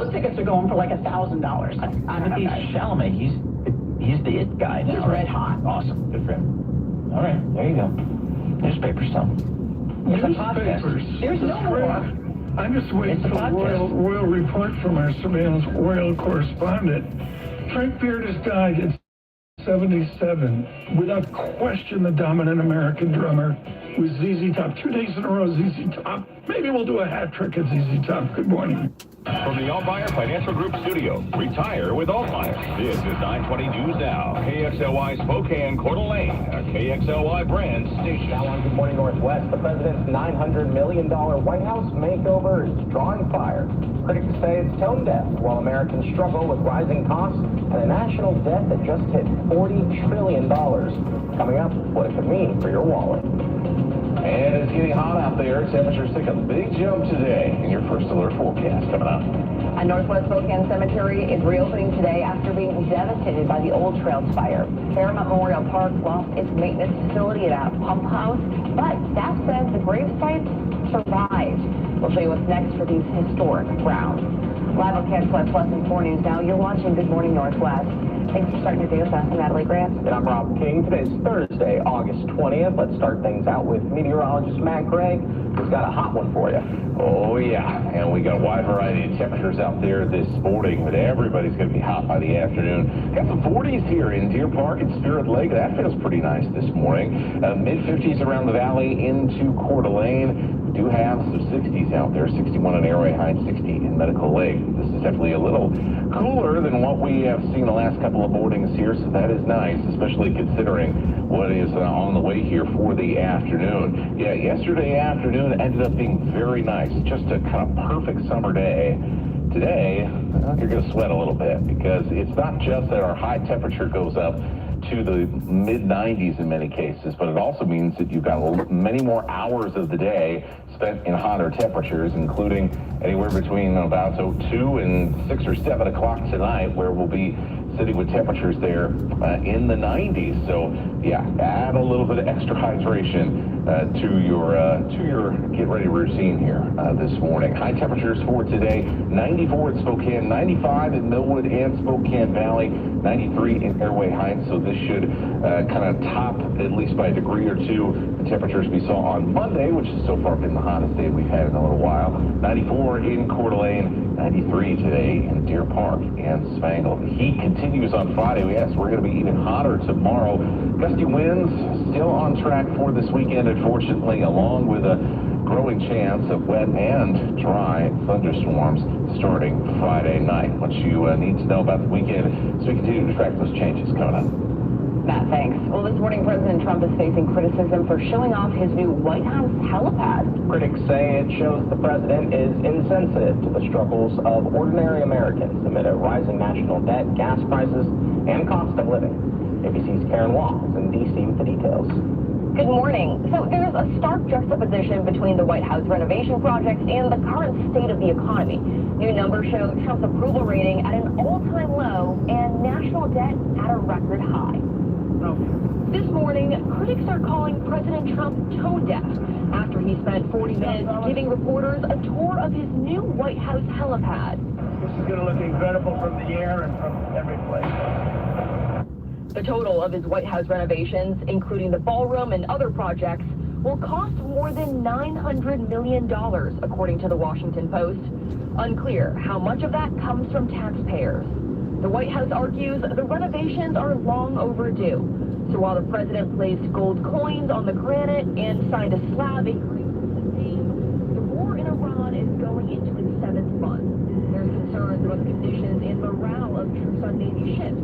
those tickets are going for like $1,000. Timothy Chalamet, he's the it guy now. He's red hot. Awesome. Good for him. All right, there you go. Newspapers, Tom. It's a podcast. There's no more. I'm just waiting for the royal report from our surveillance royal correspondent. Frank Beard has died at 77. Without question, the dominant American drummer with ZZ Top. 2 days in a row, ZZ Top. Maybe we'll do a hat trick at ZZ Top. Good morning. From the Altmeyer Financial Group studio, retire with Altmeyer. This is 920 News Now. KXLY Spokane, Coeur d'Alene, a KXLY brand station. Now on Good Morning Northwest, the president's $900 million White House makeover is drawing fire. Critics say it's tone deaf, while Americans struggle with rising costs and a national debt that just hit $40 trillion. Coming up, what it could mean for your wallet. And it's getting hot out there. Temperatures take a big jump today. In your first alert forecast coming up. A Northwest Spokane cemetery is reopening today after being devastated by the Old Trails fire. Fairmont Memorial Park lost its maintenance facility at a pump house, but staff says the gravesite survived. We'll show you what's next for these historic grounds. Live on KXLY Plus and 4 News Now, you're watching Good Morning Northwest. Thanks for starting your day with us. I'm Natalie Grant. And I'm Rob King. Today's Thursday, August 20th. Let's start things out with meteorologist Matt Gray, who's got a hot one for you. Oh, yeah. And we got a wide variety of temperatures out there this morning, but everybody's going to be hot by the afternoon. Got some 40s here in Deer Park and Spirit Lake. That feels pretty nice this morning. Mid-50s around the valley into Coeur d'Alene. We do have some 60s out there, 61 in Airway Heights, 60 in Medical Lake. This is definitely a little cooler than what we have seen the last couple of mornings here, so that is nice, especially considering what is on the way here for the afternoon. Yeah, yesterday afternoon ended up being very nice, just a kind of perfect summer day. Today, you're going to sweat a little bit because it's not just that our high temperature goes up to the mid-90s in many cases, but it also means that you've got many more hours of the day spent in hotter temperatures, including anywhere between about 2 and 6 or 7 o'clock tonight, where we'll be sitting with temperatures there in the 90s. So yeah, add a little bit of extra hydration to your get ready routine here this morning. High temperatures for today: 94 at Spokane, 95 at Millwood and Spokane Valley, 93 in Airway Heights. So this should kind of top, at least by a degree or two, the temperatures we saw on Monday, which has so far been the hottest day we've had in a little while. 94 in Coeur d'Alene, 93 today in Deer Park and Spangle. The heat continues on Friday. Yes, we're going to be even hotter tomorrow. Gusty winds still on track for this weekend, unfortunately, along with a growing chance of wet and dry thunderstorms starting Friday night. What you need to know about the weekend as we continue to track those changes coming up. Matt, thanks. Well, this morning, President Trump is facing criticism for showing off his new White House helipad. Critics say it shows the president is insensitive to the struggles of ordinary Americans amid a rising national debt, gas prices, and cost of living. ABC's Karen Wall is in D.C. with the details. Good morning. So there's a stark juxtaposition between the White House renovation projects and the current state of the economy. New numbers show Trump's approval rating at an all-time low and national debt at a record high. This morning, critics are calling President Trump tone deaf after he spent 40 minutes giving reporters a tour of his new White House helipad. This is going to look incredible from the air and from every place. The total of his White House renovations, including the ballroom and other projects, will cost more than $900 million, according to the Washington Post. Unclear how much of that comes from taxpayers. The White House argues the renovations are long overdue. So while the president placed gold coins on the granite and signed a slab increase in the name, the war in Iran is going into its 7th month. There's concerns about the conditions and morale of troops on Navy ships.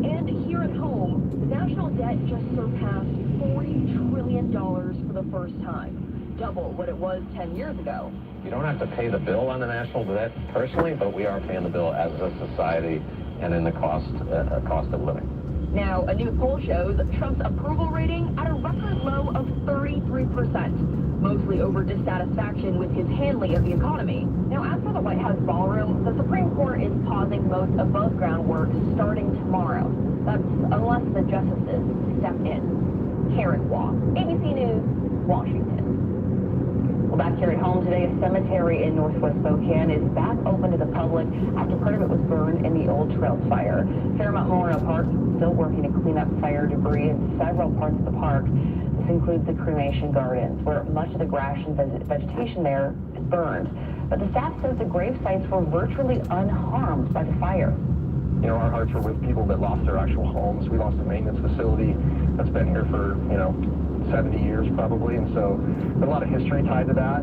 And here at home, the national debt just surpassed $40 trillion for the first time, double what it was 10 years ago. You don't have to pay the bill on the national debt personally, but we are paying the bill as a society and in the cost of living. Now, a new poll shows Trump's approval rating at a record low of 33%, mostly over dissatisfaction with his handling of the economy. Now, as for the White House ballroom, the Supreme Court is pausing most above-ground work starting tomorrow. That's unless the justices step in. Karen Wong, ABC News, Washington. Well, back here at home today, a cemetery in northwest Spokane is back open to the public after part of it was burned in the Old Trails fire. Fairmont Memorial Park still working to clean up fire debris in several parts of the park. This includes the cremation gardens, where much of the grass and vegetation there is burned. But the staff says the grave sites were virtually unharmed by the fire. You know, our hearts are with people that lost their actual homes. We lost a maintenance facility that's been here for, 70 years probably, and so there's a lot of history tied to that.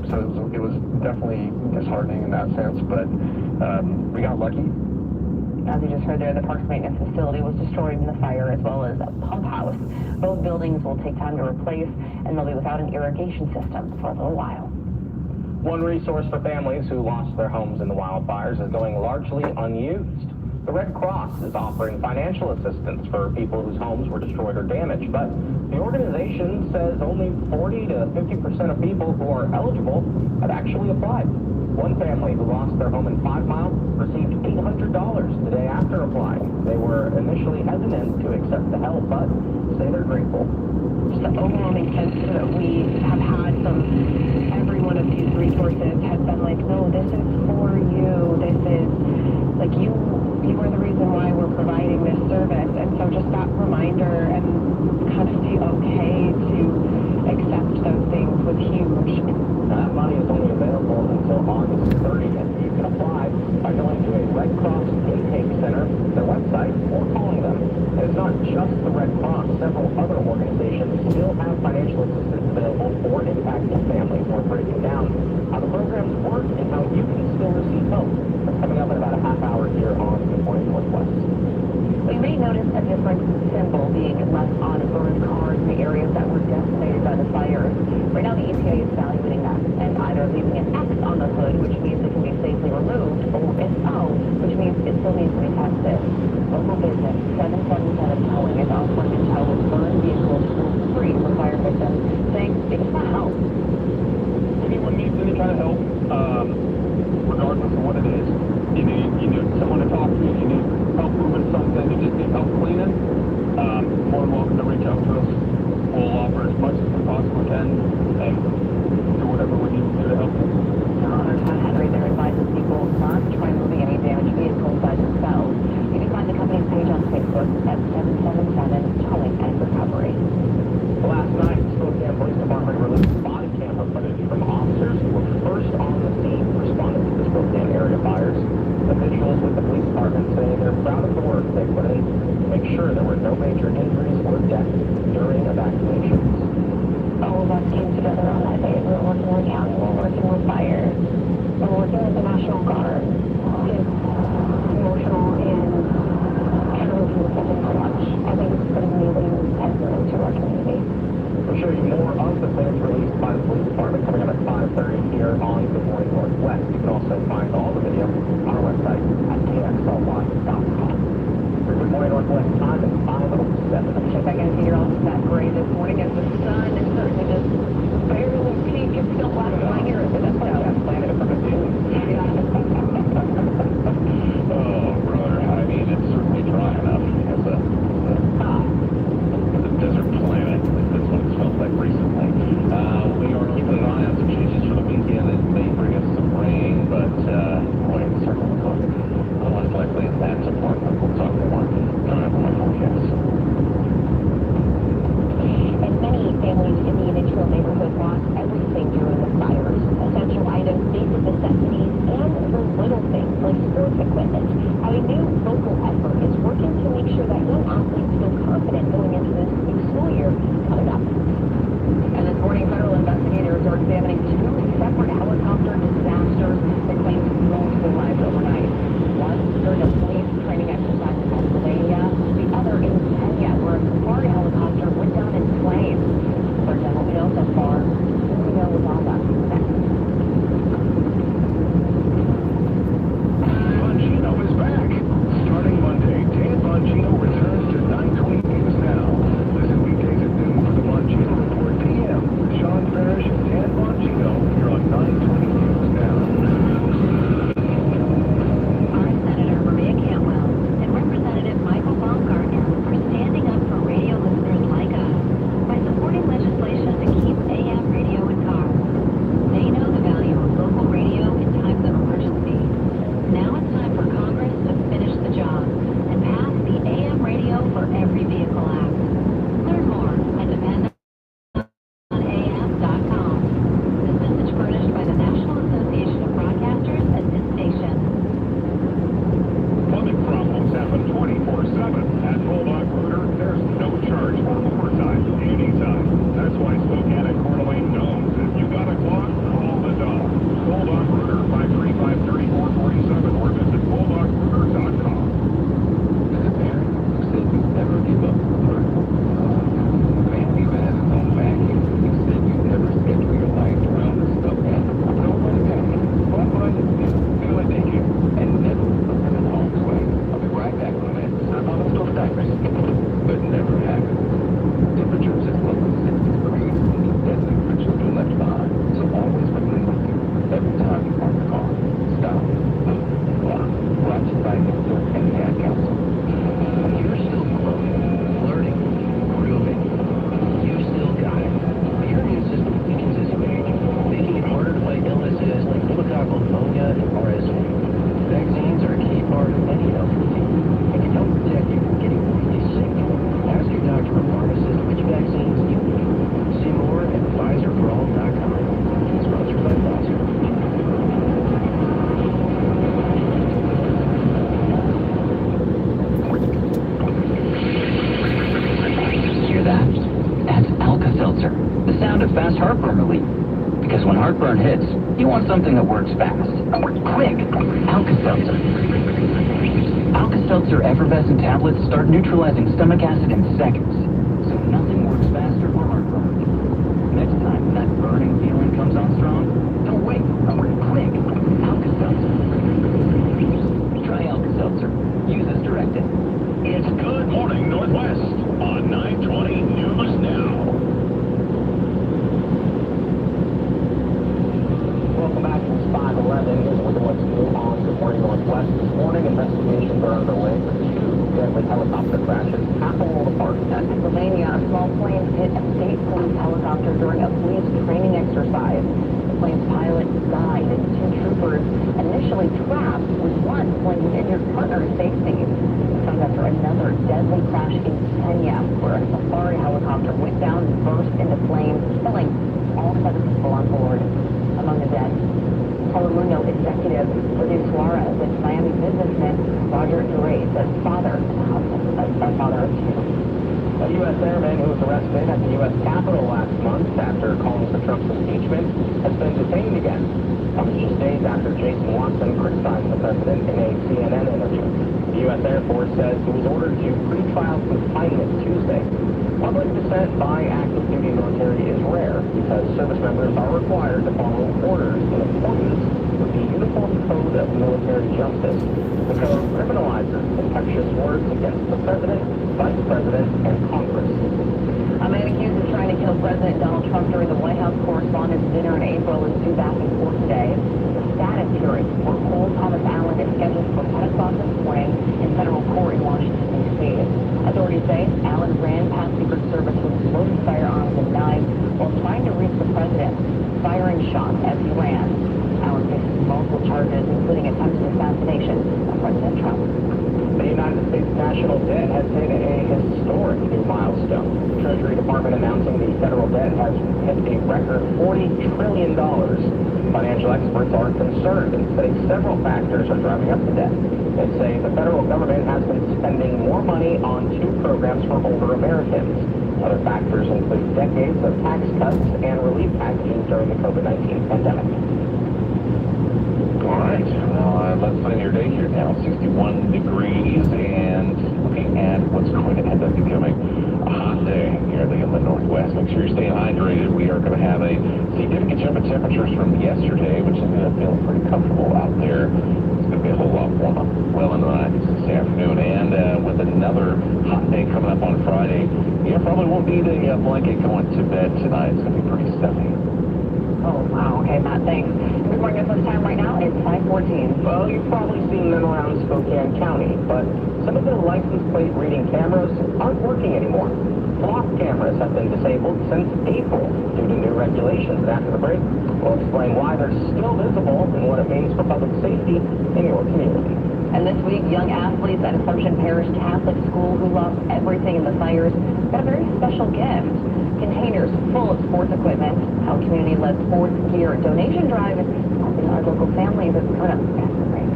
So it was definitely disheartening in that sense, but we got lucky. As you just heard there, the park's maintenance facility was destroyed in the fire, as well as a pump house. Both buildings will take time to replace, and they'll be without an irrigation system for a little while. One resource for families who lost their homes in the wildfires is going largely unused. The Red Cross is offering financial assistance for people whose homes were destroyed or damaged, but the organization says only 40 to 50% of people who are eligible have actually applied. One family who lost their home in 5 Mile received $800 the day after applying. They were initially hesitant to accept the help, but say they're grateful. Just the overwhelming sense that we have had from every one of these resources has been like, no, this is for you. This is like you are the reason why we're providing this service. And so just that reminder and kind of the okay to accept those things was huge. That money is only available until August 30th. You can apply by going to a Red Cross intake center, their website, or calling them. And it's not just the Red Cross. Several other organizations still have financial assistance available for impacted families. We're breaking down how the programs work and how you can still receive help. That's coming up in about a half hour here on Good Morning Northwest. We may notice a different symbol being left on burned cars in the areas that were decimated by the fires. Right now, the EPA is evaluating that and either leaving an X on the hood, which means it can be safely removed, or an O, which means it still needs to be tested. Local business 777 Towing is offering to tow burned vehicles for free for fire victims, saying they just want help. Anyone needs any kind of help, regardless of what it is. You need someone to talk to, you need help moving something, you just need help cleaning, more than welcome to reach out to us. We'll offer as much as we possibly can and do whatever we need to do to help you. Henry there advises people not to try moving any damaged vehicles by themselves. You can find the company's page on Facebook at 777 Towing and Recovery. Last night, the Spokane Police Department released body camera footage from officers who were first on the scene responding to the Spokane area fires. Officials with the police department say they're proud of the work they put in to make sure there were no major injuries or deaths during evacuations. All of us came together on that day. We were working with county, we were working with fire, we were working with the National Guard. It's emotional and can't really feel something so much. I think it's been amazing testament to our community. We'll show you more of the footage released by the police department coming up at 5:30 here on Good Morning Northwest. You can also find all the video on our website at kxly.com. For Good Morning Northwest time is 5:07. Check back in to your all that gray this morning as the sun is certainly just barely peak. It's still black and white here at the Planet from a dude. Oh, brother, I mean, it's certainly dry enough as a desert planet. That's what it smells like recently. We are keeping an eye on some changes for the weekend. It may bring us some rain, but with fast heartburn relief. Because when heartburn hits, you want something that works fast. Quick! Alka-Seltzer. Alka-Seltzer effervescent tablets start neutralizing stomach acid in seconds. So nothing works faster for heartburn. Next time that burning feeling comes on strong, don't wait. Quick! Alka-Seltzer. Try Alka-Seltzer. Use as directed. It's Good Morning Northwest on 920 News Now. Welcome back to 511. Here's a look at what's new on Good Morning Northwest. This morning, investigations are underway for two deadly helicopter crashes half a world apart. In Pennsylvania, a small plane hit a state police helicopter during a police training exercise. The plane's pilot died and two troopers initially trapped with one playing with injured partner to safety. It comes after another deadly crash in Kenya, where a safari helicopter went down and burst into flames, killing all 7 people on board. Among the dead, Telemundo executive Lidia Suarez and Miami businessman Roger Duray's father of two. A U.S. airman who was arrested at the U.S. Capitol last month after calling for Trump's impeachment has been detained again. Comes just days after Jason Watson criticized the president in a CNN interview. The U.S. Air Force says he was ordered to pretrial confinement Tuesday. Public dissent by active duty military is rare because service members are required to follow orders in accordance with the Uniform Code of Military Justice. The code criminalizes infectious words against the president, vice president, and Congress. A man accused of trying to kill President Donald Trump during the White House Correspondents' Dinner in April is due back in court today. The status hearing for Cole Thomas Allen is scheduled for 10 o'clock this morning in federal court in Washington, D.C. Authorities say Allen ran past Secret Service with loaded firearms and knives while trying to reach the president, firing shots as he ran. Allen faces multiple charges, including attempted assassination of President Trump. The United States national debt has hit a historic new milestone. The Treasury Department announcing the federal debt has hit a record $40 trillion. Financial experts are concerned and say several factors are driving up the debt. They say the federal government has been spending more money on 2 programs for older Americans. Other factors include decades of tax cuts and relief packages during the COVID-19 pandemic. All right, well, let's plan your day here now. 61 degrees, and looking at what's going to end up becoming a hot day here in the Northwest. Make sure you're staying hydrated. We are going to have a significant jump in temperatures from yesterday, which is going to feel pretty comfortable out there. It's going to be a whole lot warmer, well in the 90s this afternoon. And with another hot day coming up on Friday, you probably won't need a blanket going to bed tonight. It's going to be pretty stuffy. Oh, wow. Okay, Matt, thanks. Good morning, Northwest time right now. It's 5:14. Well, you've probably seen them around Spokane County, but some of the license plate reading cameras aren't working anymore. Block cameras have been disabled since April due to new regulations. After the break, we'll explain why they're still visible and what it means for public safety in your community. And this week, young athletes at Assumption Parish Catholic School who lost everything in the fires got a very special gift. Containers full of sports equipment. How community-led sports gear donation drive is helping our local families as part of the break.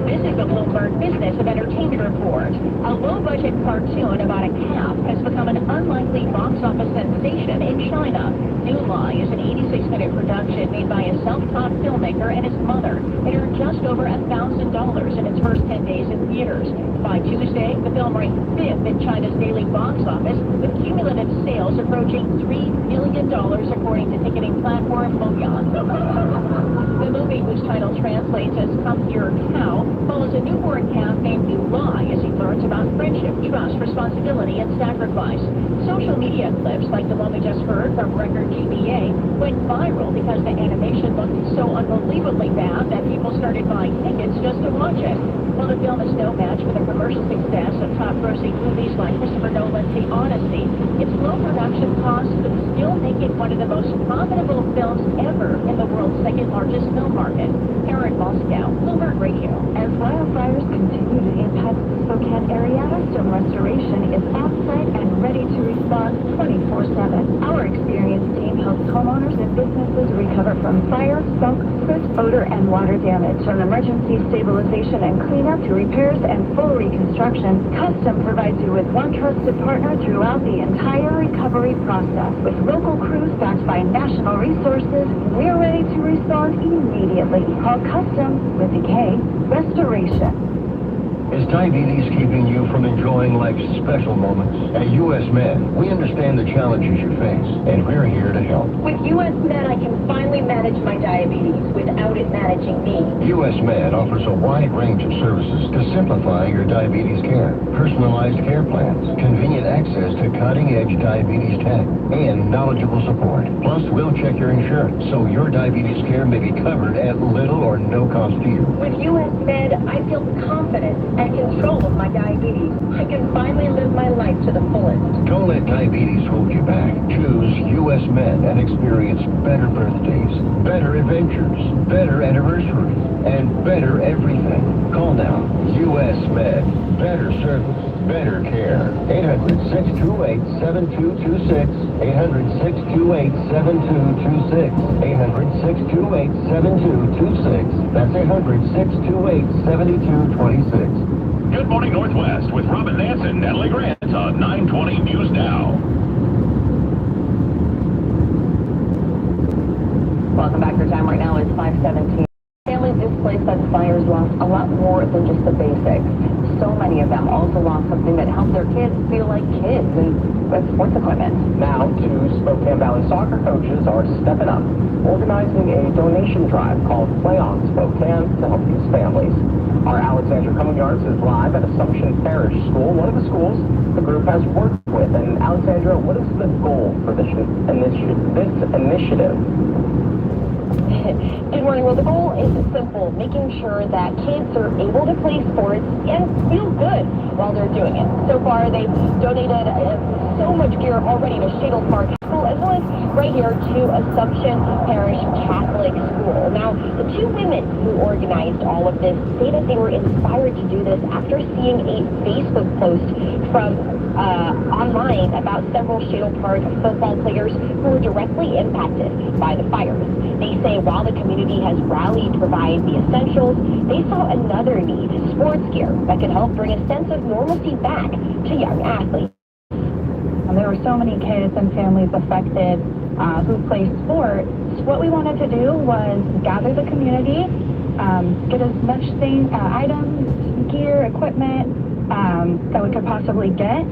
This is a Bloomberg Business and Entertainment Report. A low-budget cartoon about a calf has become an unlikely box office sensation in China. New Lie is an 86-minute production made by a self-taught filmmaker and his mother. It earned just over $1,000 in its first 10 days in theaters. By Tuesday, the film ranked 5th in China's daily box office, with cumulative sales approaching $3 million, according to ticketing platform Moyan. The movie, whose title translates as Come Here, Cow, follows a newborn calf named New Lie as he learns about friendship, trust, responsibility, and sacrifice. Social media clips, like the one we just heard from Record GBA, went viral because the animation looked so unbelievably bad that people started buying tickets just to watch it. While the film is no match for the commercial success of top-grossing movies like Christopher Nolan's The Odyssey, its low production costs could still make it one of the most profitable films ever in the world's second-largest film market. Erin Moscow, Bloomberg Radio. As wildfires continue to impact the Spokane area, Storm Restoration is off-site and ready to respond 24/7. Our experienced team helps homeowners and businesses recover from fire, smoke, soot, odor, and water damage. From emergency stabilization and cleanup to repairs and full reconstruction, Custom provides you with one trusted partner throughout the entire recovery process. With local crews backed by national resources, we're ready to respond immediately. Call Custom with a K, Restoration. Is diabetes keeping you from enjoying life's special moments? At U.S. Med, we understand the challenges you face, and we're here to help. With U.S. Med, I can finally manage my diabetes without it managing me. U.S. Med offers a wide range of services to simplify your diabetes care. Personalized care plans, convenient access to cutting-edge diabetes tech, and knowledgeable support. Plus, we'll check your insurance, so your diabetes care may be covered at little or no cost to you. With U.S. Med, I feel confident and control of my diabetes. I can finally live my life to the fullest. Don't let diabetes hold you back. Choose U.S. Med and experience better birthdays, better adventures, better anniversaries, and better everything. Call now. U.S. Med. Better service, better care. 800-628-7226. 800-628-7226. 800-628-7226. That's 800-628-7226. Good Morning Northwest with Robin Nance and Natalie Grant on 920 News Now. Welcome back. Your time right now is 5:17. Families displaced by the fires lost a lot more than just the basics. So many of them also lost something that helped their kids feel like kids and with sports equipment. Now, two Spokane Valley soccer coaches are stepping up, organizing a donation drive called Play On Spokane to help these families. Our Alexandra Yards is live at Assumption Parish School, one of the schools the group has worked with. And Alexandra, what is the goal for this initiative? Good morning. Well, the goal is simple, making sure that kids are able to play sports and feel good while they're doing it. So far, they've donated so much gear already to Shadle Park School, as well as right here to Assumption Parish Catholic School. Now, the two women who organized all of this say that they were inspired to do this after seeing a Facebook post from online about several Shadle Park football players who were directly impacted by the fires. They say while the community has rallied to provide the essentials, they saw another need, sports gear, that could help bring a sense of normalcy back to young athletes. There were so many kids and families affected who play sports. What we wanted to do was gather the community, get as much items, gear, equipment that we could possibly get,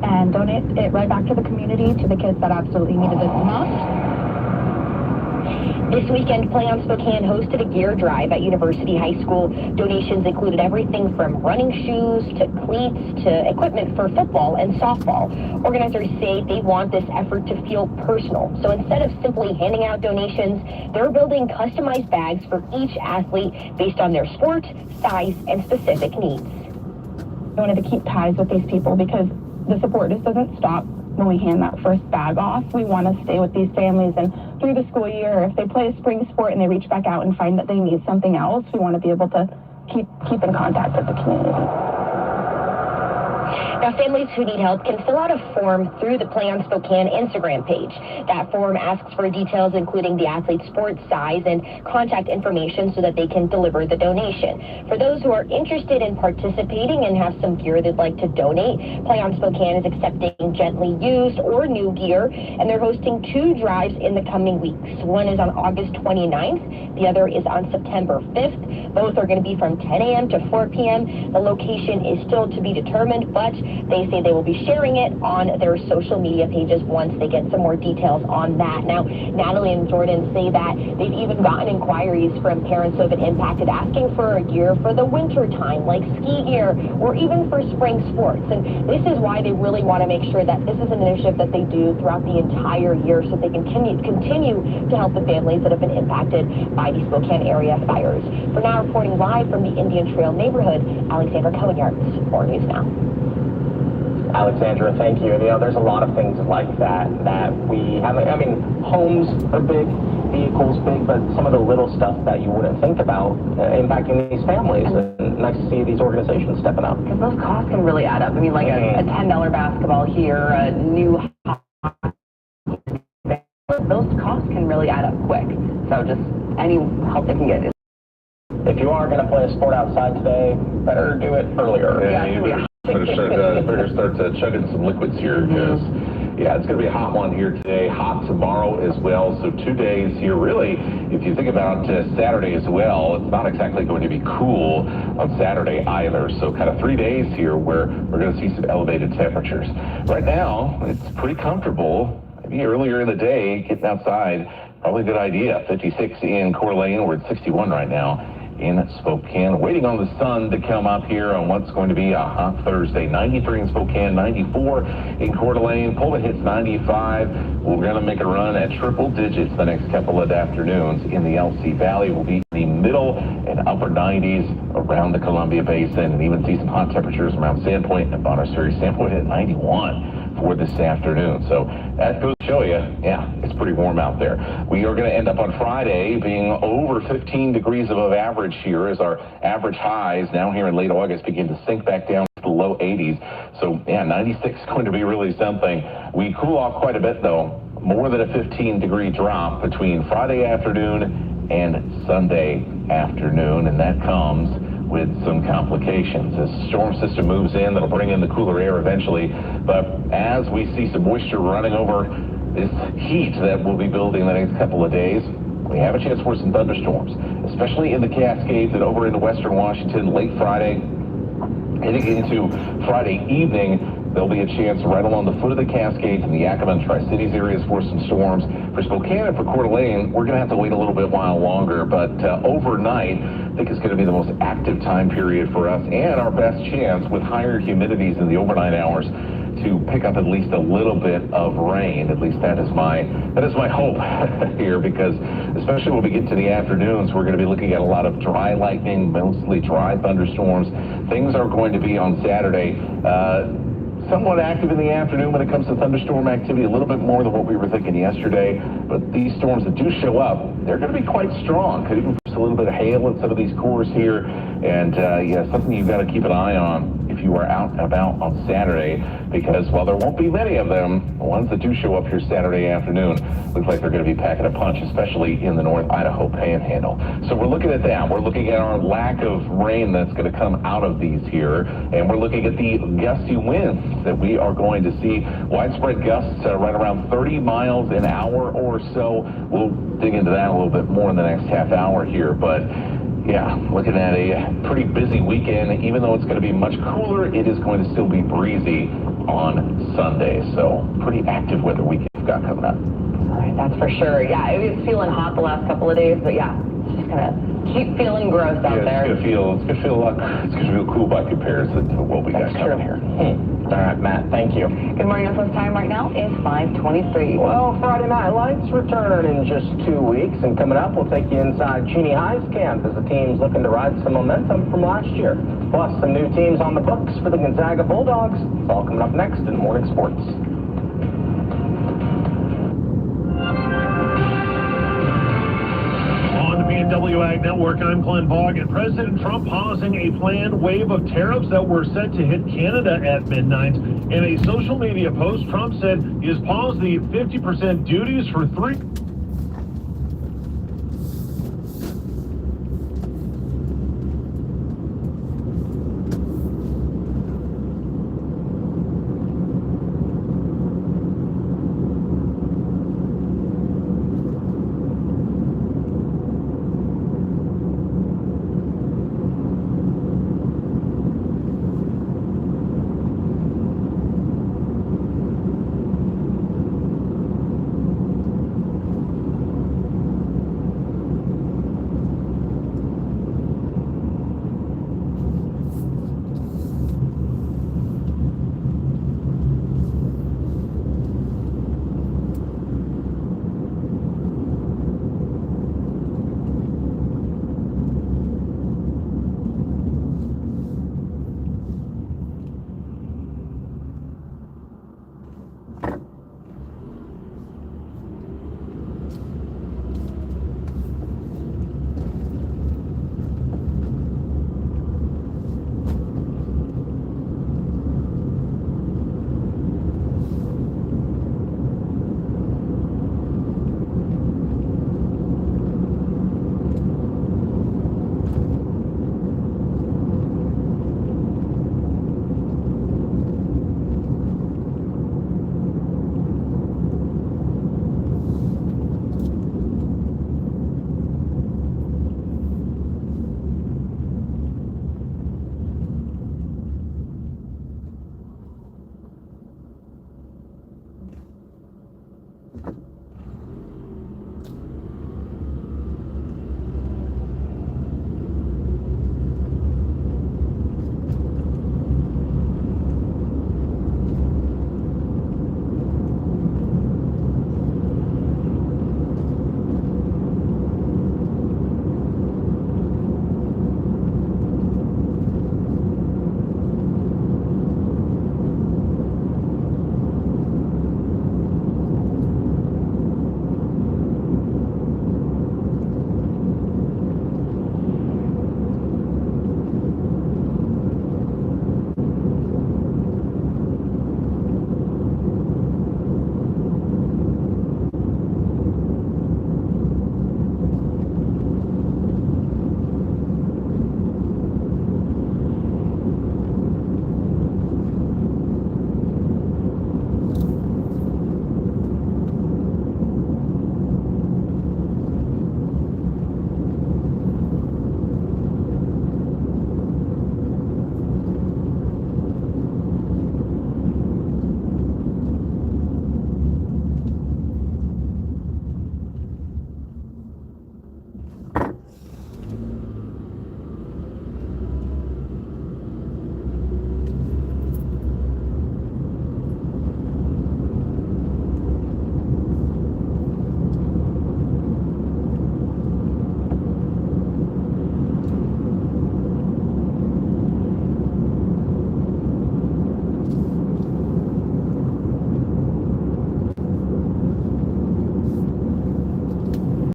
and donate it right back to the community, to the kids that absolutely needed it the most. This weekend, Play On Spokane hosted a gear drive at University High School. Donations included everything from running shoes to cleats to equipment for football and softball. Organizers say they want this effort to feel personal. So instead of simply handing out donations, they're building customized bags for each athlete based on their sport, size, and specific needs. We wanted to keep ties with these people because the support just doesn't stop when we hand that first bag off. We want to stay with these families, and through the school year, if they play a spring sport and they reach back out and find that they need something else, we want to be able to keep in contact with the community. Now, families who need help can fill out a form through the Play On Spokane Instagram page. That form asks for details including the athlete's sports size and contact information so that they can deliver the donation. For those who are interested in participating and have some gear they'd like to donate, Play On Spokane is accepting gently used or new gear, and they're hosting two drives in the coming weeks. One is on August 29th. The other is on September 5th. Both are going to be from 10 a.m. to 4 p.m. The location is still to be determined, but they say they will be sharing it on their social media pages once they get some more details on that. Now, Natalie and Jordan say that they've even gotten inquiries from parents who have been impacted asking for gear for the winter time, like ski gear, or even for spring sports. And this is why they really want to make sure that this is an initiative that they do throughout the entire year so they can continue to help the families that have been impacted by the Spokane area fires. For now, reporting live from the Indian Trail neighborhood, Alexandra Yards, 4 News Now. Alexandra, thank you. There's a lot of things like that we have. I mean, homes are big, vehicles big, but some of the little stuff that you wouldn't think about impacting these families. And nice to see these organizations stepping up. Because those costs can really add up. I mean, like a $10 basketball here, a new... Those costs can really add up quick. So just any help they can get is. If you are going to play a sport outside today, better do it earlier. Yeah, you better start chugging some liquids here, because yeah, it's going to be a hot one here today, hot tomorrow as well. So 2 days here. Really, if you think about Saturday as well, it's not exactly going to be cool on Saturday either. So kind of 3 days here where we're going to see some elevated temperatures. Right now, it's pretty comfortable. Maybe earlier in the day, getting outside, probably a good idea. 56 in Coeur d'Alene. We're at 61 right now in Spokane, waiting on the sun to come up here on what's going to be a hot Thursday. 93 in Spokane, 94 in Coeur d'Alene. Pullman hits 95. We're going to make a run at triple digits the next couple of afternoons in the LC Valley. We'll be in the middle and upper 90s around the Columbia Basin, and even see some hot temperatures around Sandpoint and Bonner Surrey. Sandpoint hit 91 for this afternoon. So that goes to show you, yeah, it's pretty warm out there. We are going to end up on Friday being over 15 degrees above average here, as our average highs now here in late August begin to sink back down to the low 80s. So yeah, 96 is going to be really something. We cool off quite a bit though, more than a 15-degree drop between Friday afternoon and Sunday afternoon, and that comes with some complications. As the storm system moves in, that'll bring in the cooler air eventually. But as we see some moisture running over this heat that will be building the next couple of days, we have a chance for some thunderstorms, especially in the Cascades and over into western Washington late Friday, heading into Friday evening. There'll be a chance right along the foot of the Cascades in the Yakima and Tri-Cities areas for some storms. For Spokane and for Coeur d'Alene, we're going to have to wait a little bit while longer, but overnight, I think it's going to be the most active time period for us and our best chance with higher humidities in the overnight hours to pick up at least a little bit of rain. At least that is my hope here, because especially when we get to the afternoons, we're going to be looking at a lot of dry lightning, mostly dry thunderstorms. Things are going to be on Saturday somewhat active in the afternoon when it comes to thunderstorm activity, a little bit more than what we were thinking yesterday. But these storms that do show up, they're going to be quite strong. Could even produce a little bit of hail in some of these cores here. And yeah, something you've got to keep an eye on if you are out and about on Saturday, because while there won't be many of them, the ones that do show up here Saturday afternoon look like they're going to be packing a punch, especially in the North Idaho Panhandle. So we're looking at that. We're looking at our lack of rain that's going to come out of these here, and we're looking at the gusty winds that we are going to see. Widespread gusts right around 30 miles an hour or so. We'll dig into that a little bit more in the next half hour here, but yeah, looking at a pretty busy weekend. Even though it's going to be much cooler, it is going to still be breezy on Sunday. So pretty active weather weekend we've got coming up. All right, that's for sure. Yeah, it was feeling hot the last couple of days, but yeah, it's just going to keep feeling gross out there. It's going to feel cool by comparison to what we got coming here. All right, Matt, thank you. Good morning. Northwest time right now is 5:23. Well, Friday Night Lights return in just 2 weeks, and coming up, we'll take you inside Cheney High's camp as the team's looking to ride some momentum from last year. Plus, some new teams on the books for the Gonzaga Bulldogs. It's all coming up next in Morning Sports. PNW Ag Network, I'm Glenn Vaughn, and President Trump pausing a planned wave of tariffs that were set to hit Canada at midnight. In a social media post, Trump said he has paused the 50% duties for 3